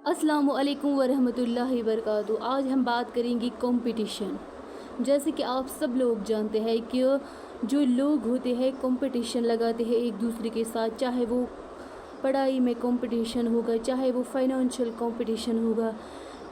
अस्सलामु अलैकुम वरहमतुल्लाहि वबरकातुहू। आज हम बात करेंगे कंपटीशन। जैसे कि आप सब लोग जानते हैं कि जो लोग होते हैं कंपटीशन लगाते हैं एक दूसरे के साथ, चाहे वो पढ़ाई में कंपटीशन होगा, चाहे वो फाइनेंशियल कंपटीशन होगा,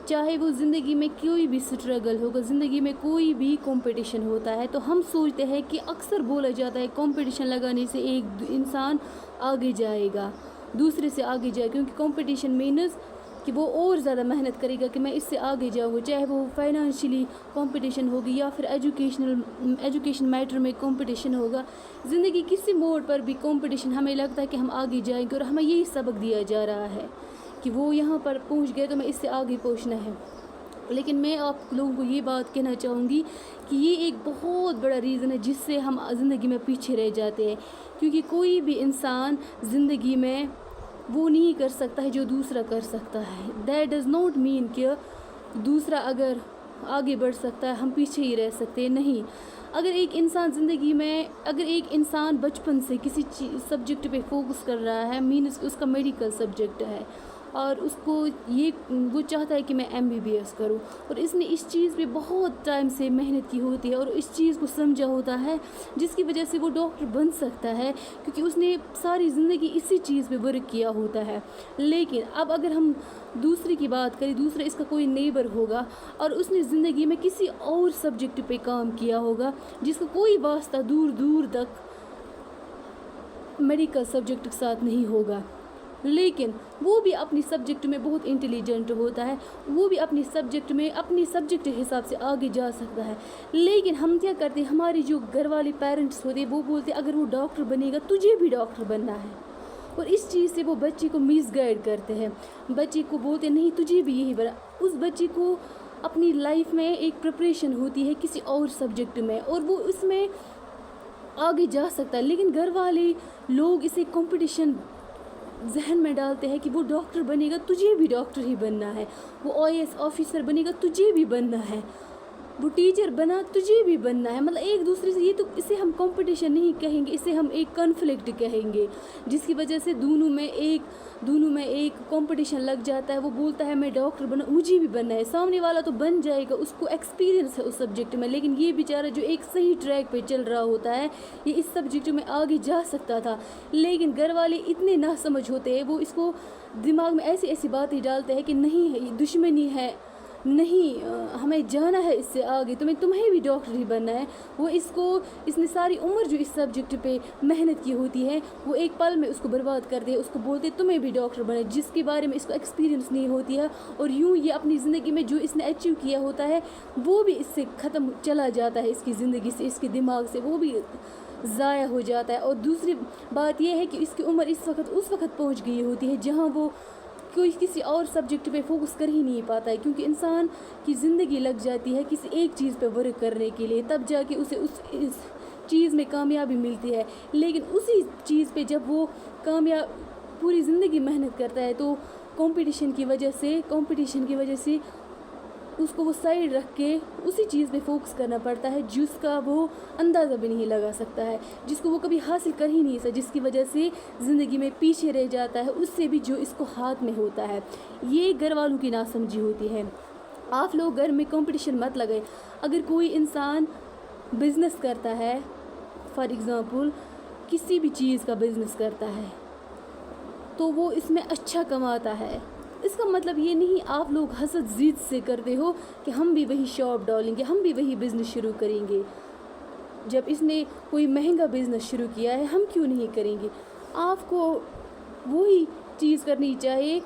चाहे वो ज़िंदगी में कोई भी स्ट्रगल होगा, ज़िंदगी में कोई भी कंपटीशन होता है। तो हम सोचते हैं कि अक्सर बोला जाता है कंपटीशन लगाने से एक इंसान आगे जाएगा, दूसरे से आगे जाए, क्योंकि कंपटीशन मीन्स कि वो और ज़्यादा मेहनत करेगा कि मैं इससे आगे जाऊँगा, चाहे वो फाइनेंशियली कंपटीशन होगी या फिर एजुकेशन मैटर में कंपटीशन होगा। ज़िंदगी किसी मोड़ पर भी कंपटीशन, हमें लगता है कि हम आगे जाएंगे और हमें यही सबक दिया जा रहा है कि वो यहाँ पर पहुँच गए तो मैं इससे आगे पहुँचना है। लेकिन मैं आप लोगों को ये बात कहना चाहूँगी कि ये एक बहुत बड़ा रीज़न है जिससे हम ज़िंदगी में पीछे रह जाते हैं, क्योंकि कोई भी इंसान ज़िंदगी में वो नहीं कर सकता है जो दूसरा कर सकता है। दैट डज़ नॉट मीन कि दूसरा अगर आगे बढ़ सकता है हम पीछे ही रह सकते हैं, नहीं। अगर एक इंसान ज़िंदगी में, अगर एक इंसान बचपन से किसी सब्जेक्ट पे फोकस कर रहा है, मीन्स उसका मेडिकल सब्जेक्ट है और उसको वो चाहता है कि मैं MBBS करूं, और इसने इस चीज़ पे बहुत टाइम से मेहनत की होती है और इस चीज़ को समझा होता है जिसकी वजह से वो डॉक्टर बन सकता है, क्योंकि उसने सारी ज़िंदगी इसी चीज़ पे वर्क किया होता है। लेकिन अब अगर हम दूसरे की बात करें, दूसरा इसका कोई नेबर होगा और उसने ज़िंदगी में किसी और सब्जेक्ट पे काम किया होगा जिसका कोई वास्ता दूर दूर तक मेडिकल सब्जेक्ट के साथ नहीं होगा, लेकिन वो भी अपनी सब्जेक्ट में बहुत इंटेलिजेंट होता है, वो भी अपनी सब्जेक्ट में अपनी सब्जेक्ट के हिसाब से आगे जा सकता है। लेकिन हम क्या करते हैं, हमारे जो घर वाले पेरेंट्स होते हैं वो बोलते हैं अगर वो डॉक्टर बनेगा तुझे भी डॉक्टर बनना है, और इस चीज़ से वो बच्चे को मिसगाइड करते हैं। बच्चे को बोलते नहीं तुझे भी यही बना। उस बच्चे को अपनी लाइफ में एक प्रिपरेशन होती है किसी और सब्जेक्ट में और वो उसमें आगे जा सकता है, लेकिन घर वाले लोग इसे कंपटीशन जहन में डालते हैं कि वो डॉक्टर बनेगा तुझे भी डॉक्टर ही बनना है, वो IAS ऑफिसर बनेगा तुझे भी बनना है, वो टीचर बना तुझे भी बनना है। मतलब एक दूसरे से, ये तो इसे हम कंपटीशन नहीं कहेंगे, इसे हम एक कॉन्फ्लिक्ट कहेंगे, जिसकी वजह से दोनों में एक कंपटीशन लग जाता है। वो बोलता है मैं डॉक्टर बना, मुझे भी बनना है, सामने वाला तो बन जाएगा, उसको एक्सपीरियंस है उस सब्जेक्ट में, लेकिन ये बेचारा जो एक सही ट्रैक पे चल रहा होता है ये इस सब्जेक्ट में आगे जा सकता था। लेकिन घर वाले इतने नासमझ होते हैं, वो इसको दिमाग में ऐसी ऐसी बातें डालते हैं कि नहीं है, ये दुश्मनी है, नहीं हमें जाना है इससे आगे, तुम्हें भी डॉक्टर ही बनना है। वो इसने सारी उम्र जो इस सब्जेक्ट पे मेहनत की होती है वो एक पल में उसको बर्बाद कर दे, उसको बोलते तुम्हें भी डॉक्टर बने, जिसके बारे में इसको एक्सपीरियंस नहीं होती है, और यूँ ये अपनी ज़िंदगी में जो इसने अचीव किया होता है वो भी इससे ख़त्म चला जाता है, इसकी ज़िंदगी से, इसके दिमाग से वो भी ज़ाया हो जाता है। और दूसरी बात यह है कि इसकी उम्र उस वक्त पहुँच गई होती है जहाँ वो कोई किसी और सब्जेक्ट पे फोकस कर ही नहीं पाता है, क्योंकि इंसान की ज़िंदगी लग जाती है किसी एक चीज़ पे वर्क करने के लिए, तब जाके उसे इस चीज़ में कामयाबी मिलती है। लेकिन उसी चीज़ पे जब वो पूरी ज़िंदगी मेहनत करता है तो कंपटीशन की वजह से उसको वो साइड रख के उसी चीज़ पे फोकस करना पड़ता है जिसका वो अंदाज़ा भी नहीं लगा सकता है, जिसको वो कभी हासिल कर ही नहीं सकता, जिसकी वजह से ज़िंदगी में पीछे रह जाता है उससे भी जो इसको हाथ में होता है। ये घर वालों की नासमझी होती है। आप लोग घर में कंपटीशन मत लगाए। अगर कोई इंसान बिज़नेस करता है, फॉर एग्ज़ाम्पल किसी भी चीज़ का बिज़नेस करता है, तो वो इसमें अच्छा कमाता है, इसका मतलब ये नहीं आप लोग हसद ज़िद से करते हो कि हम भी वही शॉप डालेंगे, हम भी वही बिज़नेस शुरू करेंगे। जब इसने कोई महंगा बिज़नेस शुरू किया है हम क्यों नहीं करेंगे। आपको वही चीज़ करनी चाहिए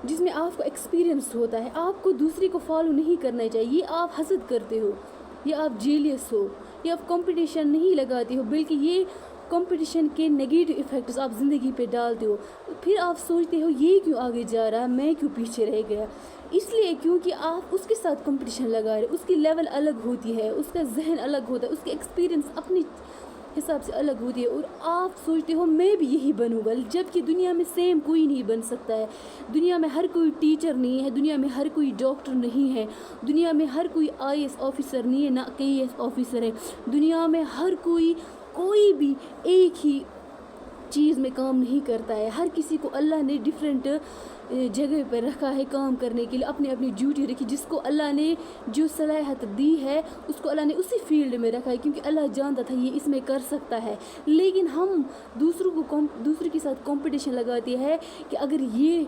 जिसमें आपको एक्सपीरियंस होता है, आपको दूसरे को फॉलो नहीं करना चाहिए। ये आप हसद करते हो, ये आप जेलियस हो, ये आप कंपटीशन नहीं लगाते हो, बल्कि ये कंपटीशन के नेगेटिव इफ़ेक्ट्स आप ज़िंदगी पे डालते हो। फिर आप सोचते हो ये क्यों आगे जा रहा है, मैं क्यों पीछे रह गया। इसलिए क्योंकि आप उसके साथ कंपटीशन लगा रहे, उसकी लेवल अलग होती है, उसका जहन अलग होता है, उसकी एक्सपीरियंस अपनी हिसाब से अलग होती है, और आप सोचते हो मैं भी यही बनूंगा, जबकि दुनिया में सेम कोई नहीं बन सकता है। दुनिया में हर कोई टीचर नहीं है, दुनिया में हर कोई डॉक्टर नहीं है, दुनिया में हर कोई IAS ऑफिसर नहीं है, ना KS ऑफिसर है। दुनिया में हर कोई भी एक ही چیز میں کام نہیں کرتا ہے. ہر کسی کو اللہ نے ڈفرینٹ جگہ پر رکھا ہے کام کرنے کے لیے, اپنی اپنی ڈیوٹی رکھی. جس کو اللہ نے جو صلاحیت دی ہے اس کو اللہ نے اسی فیلڈ میں رکھا ہے, کیونکہ اللہ جانتا تھا یہ اس میں کر سکتا ہے. لیکن ہم دوسروں کے ساتھ کمپٹیشن لگاتے ہیں کہ اگر یہ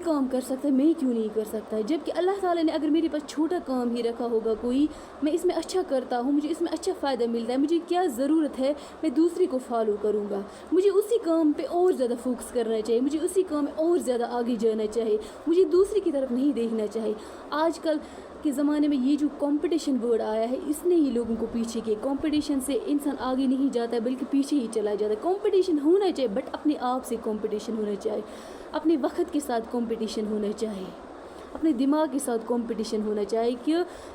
کام کر سکتا ہے میں کیوں نہیں کر سکتا ہے. جبکہ اللہ تعالیٰ نے اگر میرے پاس چھوٹا کام ہی رکھا ہوگا کوئی, میں اس میں اچھا کرتا ہوں, مجھے اس میں اچھا فائدہ ملتا ہے, مجھے کیا ضرورت ہے میں دوسری کو فالو کروں گا. مجھے اسی کام پہ اور زیادہ فوکس کرنا چاہیے, مجھے اسی کام میں اور زیادہ آگے جانا چاہیے, مجھے دوسری کی طرف نہیں دیکھنا چاہیے. آج کل کے زمانے میں یہ جو کمپٹیشن ورڈ آیا ہے اس نے ہی لوگوں کو پیچھے کیا. کمپٹیشن سے انسان آگے نہیں جاتا ہے بلکہ پیچھے ہی چلا جاتا ہے. کمپٹیشن ہونا چاہیے بٹ اپنے آپ سے کمپٹیشن ہونا چاہیے, اپنے وقت کے ساتھ کمپٹیشن ہونا چاہیے, اپنے دماغ کے ساتھ کمپٹیشن ہونا چاہیے. کہ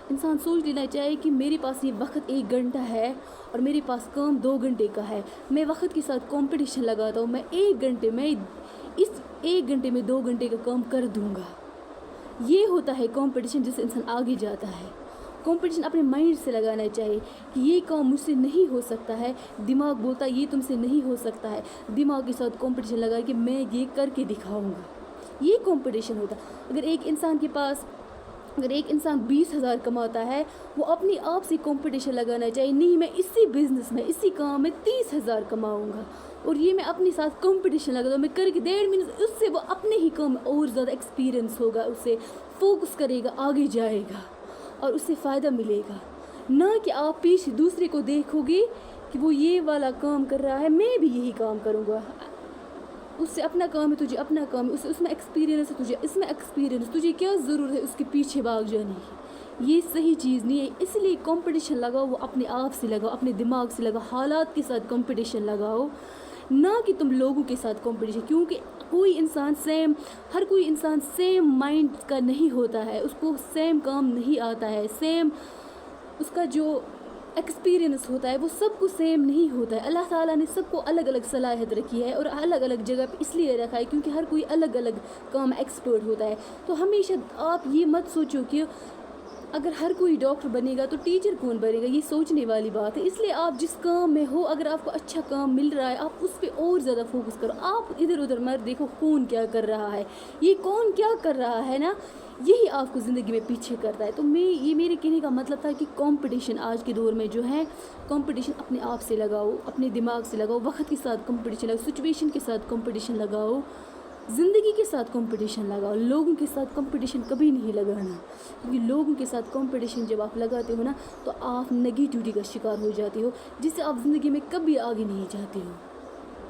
انسان سوچ لینا چاہیے کہ میرے پاس یہ وقت 1 گھنٹہ ہے اور میرے پاس کام 2 گھنٹے کا ہے. میں وقت کے ساتھ کمپٹیشن لگاتا ہوں, میں اس 1 گھنٹے میں 2 گھنٹے کا کام کر دوں گا. یہ ہوتا ہے کمپٹیشن جس سے انسان آگے جاتا ہے. کمپٹیشن اپنے مائنڈ سے لگانا چاہیے کہ یہ کام مجھ سے نہیں ہو سکتا ہے. دماغ بولتا ہے یہ تم سے نہیں ہو سکتا ہے, دماغ کے ساتھ کمپٹیشن لگائے کہ میں یہ کر کے دکھاؤں گا. یہ کمپٹیشن ہوتا ہے. اگر ایک انسان 20,000 کماتا ہے, وہ اپنے آپ سے کمپٹیشن لگانا چاہیے, نہیں میں اسی بزنس میں اسی کام میں 30,000 کماؤں گا, اور یہ میں اپنے ساتھ کمپٹیشن لگاتا ہوں, میں کر کے 1.5 منٹ, اس سے وہ اپنے ہی کام میں اور زیادہ ایکسپیرئنس ہوگا, اس سے فوکس کرے گا, آگے جائے گا اور اس سے فائدہ ملے گا. نہ کہ آپ پیچھے دوسرے کو دیکھو گے کہ وہ یہ والا کام کر رہا ہے میں بھی یہی کام کروں گا, اس سے اپنا کام ہے تجھے اپنا کام ہے, اس میں ایکسپیرینس ہے تجھے اس میں ایکسپیرینس, تجھے کیا ضرورت ہے اس کے پیچھے بھاگ جانے کی. یہ صحیح چیز نہیں ہے. اس لیے کمپٹیشن لگاؤ وہ اپنے آپ سے لگاؤ, اپنے دماغ سے لگاؤ, حالات کے ساتھ کمپٹیشن لگاؤ, نہ کہ تم لوگوں کے ساتھ کمپٹیشن. کیونکہ ہر کوئی انسان سیم مائنڈ کا نہیں ہوتا ہے, اس کو سیم کام نہیں آتا ہے, سیم اس کا جو ایکسپیرئنس ہوتا ہے وہ سب کو سیم نہیں ہوتا ہے. اللہ تعالیٰ نے سب کو الگ الگ صلاحیت رکھی ہے اور الگ الگ جگہ پہ اس لیے رکھا ہے کیونکہ ہر کوئی الگ الگ کام ایکسپرٹ ہوتا ہے. تو ہمیشہ آپ یہ مت سوچو کہ اگر ہر کوئی ڈاکٹر بنے گا تو ٹیچر کون بنے گا, یہ سوچنے والی بات ہے. اس لیے آپ جس کام میں ہو, اگر آپ کو اچھا کام مل رہا ہے آپ اس پہ اور زیادہ فوکس کرو. آپ ادھر ادھر مت دیکھو کون کیا کر رہا ہے, یہ کون کیا کر رہا ہے نا, یہی آپ کو زندگی میں پیچھے کرتا ہے. تو یہ میرے کہنے کا مطلب تھا کہ کمپٹیشن آج کے دور میں جو ہے, کمپٹیشن اپنے آپ سے لگاؤ, اپنے دماغ سے لگاؤ, وقت کے ساتھ کمپٹیشن لگاؤ, سچویشن کے ساتھ کمپٹیشن لگاؤ, زندگی کے ساتھ کمپٹیشن لگاؤ. لوگوں کے ساتھ کمپٹیشن کبھی نہیں لگانا, کیونکہ لوگوں کے ساتھ کمپٹیشن جب آپ لگاتے ہو نا تو آپ نگیٹیوٹی کا شکار ہو جاتے ہو, جس سے آپ زندگی میں کبھی آگے نہیں جاتے ہو.